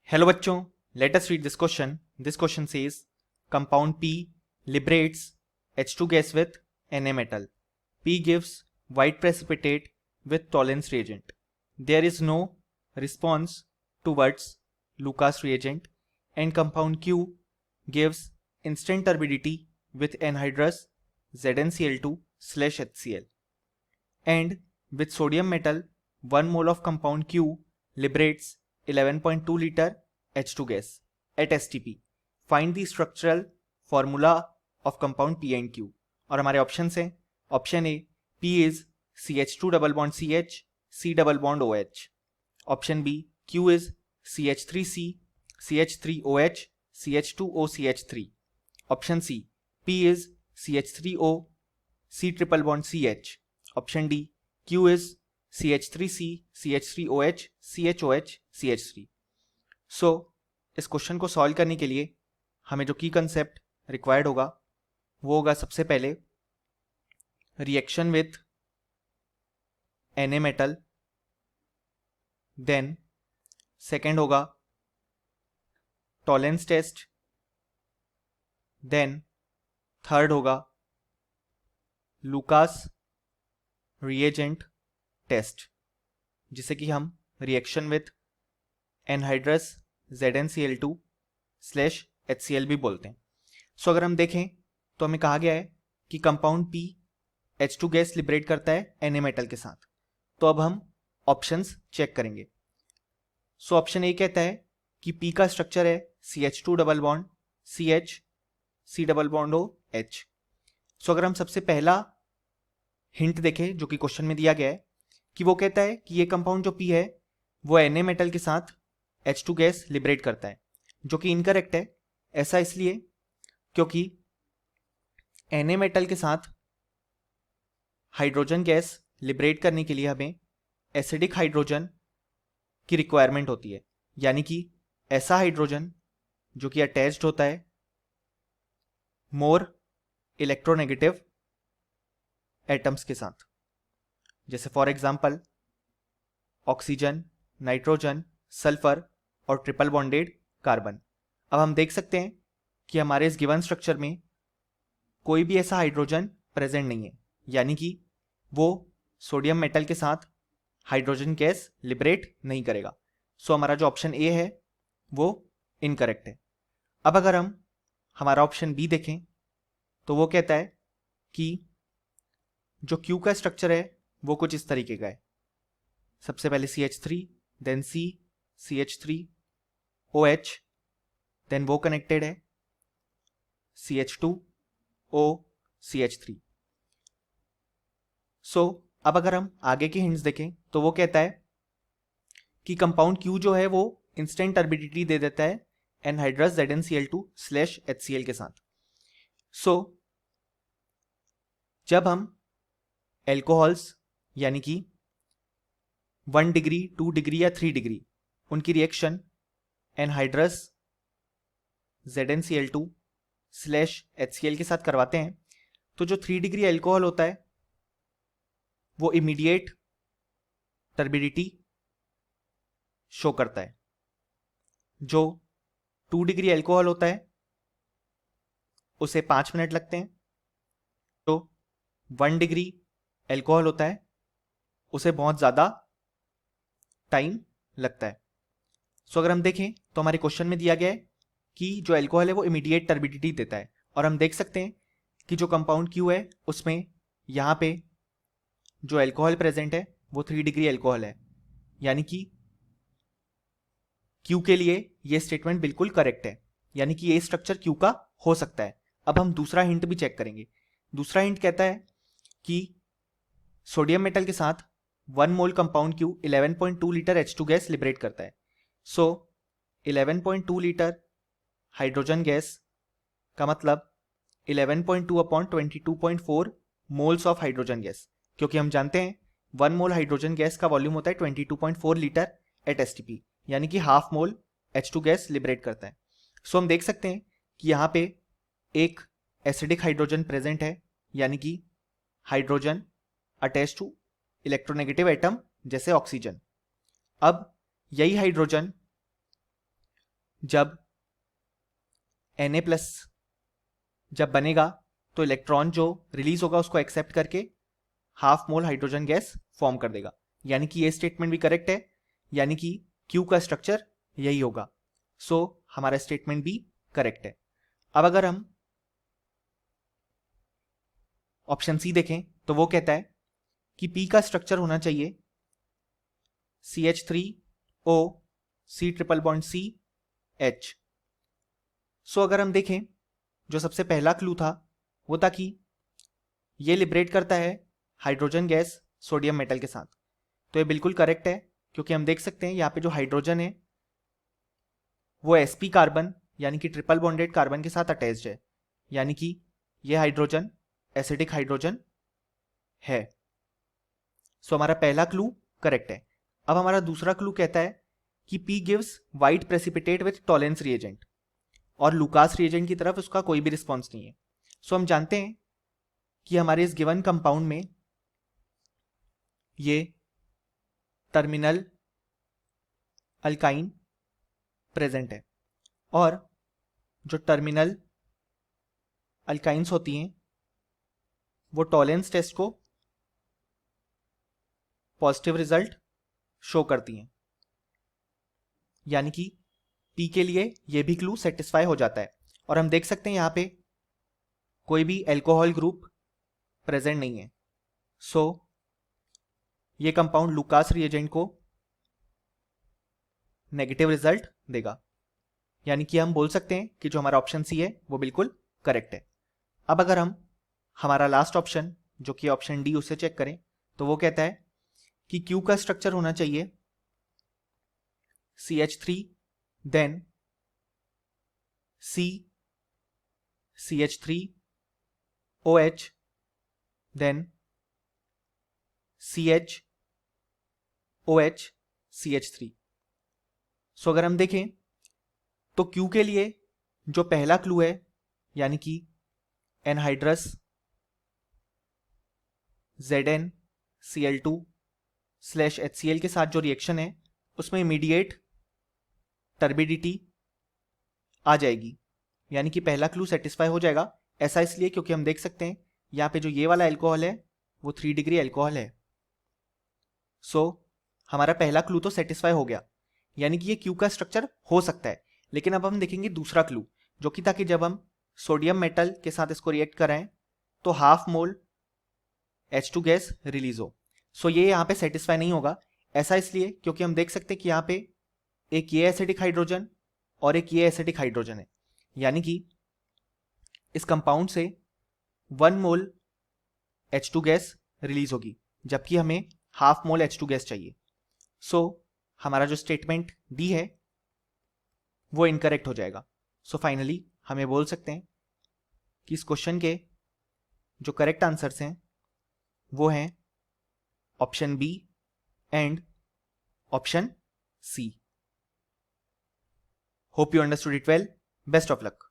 Hello bachcho, let us read this question. This question says compound P liberates H2 gas with Na metal. P gives white precipitate with Tollens reagent. There is no response towards Lucas reagent, and compound Q gives instant turbidity with anhydrous ZnCl2/HCl. And with sodium metal, 1 mole of compound Q liberates 11.2 liter H2 gas at STP. Find the structural formula of compound P and Q. और हमारे option हैं option A P is CH2 double bond CH C double bond OH. Option B Q is CH3C CH3OH CH2O CH3. Option C P is CH3O C triple bond CH. Option D Q is CH3C CH3OH CHOH CH3. So इस question को solve करने के लिए हमें जो की concept required होगा वो होगा सबसे पहले reaction with Na metal, then second होगा टॉलेंस टेस्ट, देन थर्ड होगा लूकास रिएजेंट टेस्ट, जिसे कि हम रिएक्शन विथ एनहाइड्रस ZnCl2/HCl भी बोलते हैं. सो अगर हम देखें तो हमें कहा गया है कि compound P H2 gas liberate करता है Na मेटल के साथ. तो अब हम ऑप्शंस चेक करेंगे. सो ऑप्शन ए कहता है कि P का स्ट्रक्चर है CH2 double bond CH C double bond OH. सो अगर हम सबसे पहला हिंट देखें जो कि क्वेश्चन में दिया गया है कि वो कहता है कि ये कंपाउंड जो P है वो Na मेटल के साथ H2 गैस लिबरेट करता है, जो कि इनकरेक्ट है. ऐसा इसलिए क्योंकि Na मेटल के साथ हाइड्रोजन गैस लिबरेट करने के लिए हमें एसिडिक हाइड्रोजन की रिक्वायरमेंट होती है, यानी कि ऐसा हाइड्रोजन जो कि अटैच्ड होता है मोर इलेक्ट्रोनेगेटिव एटम्स के साथ, जैसे for example oxygen, nitrogen, sulphur और ट्रिपल बॉन्डेड कार्बन. अब हम देख सकते हैं कि हमारे इस गिवन स्ट्रक्चर में कोई भी ऐसा हाइड्रोजन प्रेजेंट नहीं है, यानी कि वो सोडियम मेटल के साथ हाइड्रोजन गैस लिबरेट नहीं करेगा. सो हमारा जो ऑप्शन ए है वो इनकरेक्ट है. अब अगर हम हमारा ऑप्शन बी देखें तो वो कहता है कि जो Q का स्ट्रक्चर है वो कुछ इस तरीके का है. सबसे पहले CH3, then C, CH3, OH, then वो कनेक्टेड है CH2, O, CH3. सो अब अगर हम आगे के हिंट्स देखें तो वो कहता है कि कंपाउंड Q जो है वो इंस्टेंट टर्बिडिटी दे देता है एनहाइड्रस ZnCl2/HCl के साथ. सो जब हम एल्कोहल्स यानी कि 1 डिग्री, 2 डिग्री या 3 डिग्री उनकी रिएक्शन एनहाइड्रस ZnCl2/HCl के साथ करवाते हैं तो जो 3 डिग्री एल्कोहल होता है वो इमीडिएट टर्बिडिटी शो करता है. जो 2 डिग्री एल्कोहल होता है उसे 5 मिनट लगते हैं. तो 1 डिग्री एल्कोहल होता है उसे बहुत ज़्यादा टाइम लगता है. सो अगर हम देखें तो हमारे क्वेश्चन में दिया गया है कि जो एल्कोहल है वो इमीडिएट टर्बिडिटी देता है, और हम देख सकते हैं कि जो कंपाउंड Q है उसमें यहाँ पे जो एल्कोहल प्रेजेंट है वो 3 डिग्री एल्कोहल है, यानी कि Q के लिए ये स्टेटमेंट बिल्कुल करेक्ट है, यानी कि ये स्ट्रक्चर Q का हो सकता है. अब हम दूसरा हिंट भी चेक करेंगे. दूसरा हिंट कहता है कि सोडियम मेटल के साथ 1 mole compound Q 11.2 litre H2 gas liberate करता है. सो 11.2 लीटर हाइड्रोजन गैस का मतलब 11.2 upon 22.4 moles of hydrogen gas, क्योंकि हम जानते हैं 1 मोल हाइड्रोजन गैस का वॉल्यूम होता है 22.4 लीटर एट STP, यानी कि half mole H2 gas liberate करता है. सो हम देख सकते हैं कि यहाँ पे एक एसिडिक हाइड्रोजन प्रेजेंट है, यानी कि hydrogen attach to electronegative atom जैसे ऑक्सीजन. अब यही हाइड्रोजन जब Na+ जब बनेगा तो इलेक्ट्रॉन जो रिलीज होगा उसको एक्सेप्ट करके half mole hydrogen gas form कर देगा। यानी कि ये स्टेटमेंट भी करेक्ट है, यानी कि क्यू का स्ट्रक्चर यही होगा। सो हमारा स्टेटमेंट भी करेक्ट है। अब अगर हम ऑप्शन सी देखें तो वो कहता है कि पी का स्ट्रक्चर होना चाहिए CH3O C triple bond CH। सो अगर हम देखें जो सबसे पहला क्लू था वो था कि ये लिबरेट करता है हाइड्रोजन गैस सोडियम मेटल के साथ। तो ये बिल्कुल करेक्ट है, क्योंकि हम देख सकते हैं यहाँ पे जो हाइड्रोजन है वो sp कार्बन यानी कि ट्रिपल बॉन्डेड कार्बन के साथ अटैच्ड है, यानी कि ये हाइड्रोजन एसिडिक हाइड्रोजन है। सो हमारा पहला क्लू करेक्ट है। अब हमारा दूसरा क्लू कहता है कि P gives white precipitate with Tollens reagent, और लुकास रिएजेंट की तरफ उसका कोई भी रिस्पॉन्स नहीं है। सो हम जानते हैं कि हमारे इस गिवन कंपाउंड में ये टर्मिनल अल्काइन प्रेजेंट है, और जो टर्मिनल अल्काइंस होती हैं वो टॉलेंस टेस्ट को पॉजिटिव रिजल्ट शो करती हैं, यानी कि P के लिए ये भी क्लू सेटिस्फाई हो जाता है। और हम देख सकते हैं यहाँ पे कोई भी एल्कोहल ग्रुप प्रेजेंट नहीं है। सो ये कंपाउंड लुकास रिएजेंट को नेगेटिव रिजल्ट देगा, यानी कि हम बोल सकते हैं कि जो हमारा ऑप्शन सी है वो बिल्कुल करेक्ट है। अब अगर हम हमारा लास्ट ऑप्शन जो कि ऑप्शन डी उसे चेक करें तो वो कहता है कि क्यू का स्ट्रक्चर होना चाहिए CH3 then CH3OH then CHOH CH3। सो अगर हम देखें तो क्यू के लिए जो पहला क्लू है यानी कि एनहाइड्रस ZnCl2/HCl के साथ जो रिएक्शन है उसमें इमीडिएट टर्बिडिटी आ जाएगी, यानी कि पहला क्लू सेटिस्फाई हो जाएगा। ऐसा इसलिए क्योंकि हम देख सकते हैं यहाँ पे जो ये वाला एल्कोहल है वो 3 डिग्री एल्कोहल है। सो हमारा पहला क्लू तो सेटिस्फाई हो गया, यानी कि ये क्यू का स्ट्रक्चर हो सकता है। लेकिन अब हम देखेंगे दूसरा क्लू, जो कि ताकि जब हम सोडियम मेटल के साथ इसको रिएक्ट कराएं तो half mole H2 gas release हो। सो ये यहाँ पे सेटिस्फाई नहीं होगा। ऐसा इसलिए क्योंकि हम देख सकते हैं कि यहाँ पे एक ये एसिडिक हाइड्रोजन और एक ये एसिडिक हाइड्रोजन है, यानी कि इस कंपाउंड से 1 मोल H2 गैस रिलीज होगी, जबकि हमें हाफ मोल H2 गैस चाहिए। सो हमारा जो स्टेटमेंट डी है वो इनकरेक्ट हो जाएगा। सो फाइनली हमें बोल सकते हैं कि इस क्वेश्चन के जो करेक्ट आंसर्स हैं वो हैं option B and option C. Hope you understood it well. Best of luck.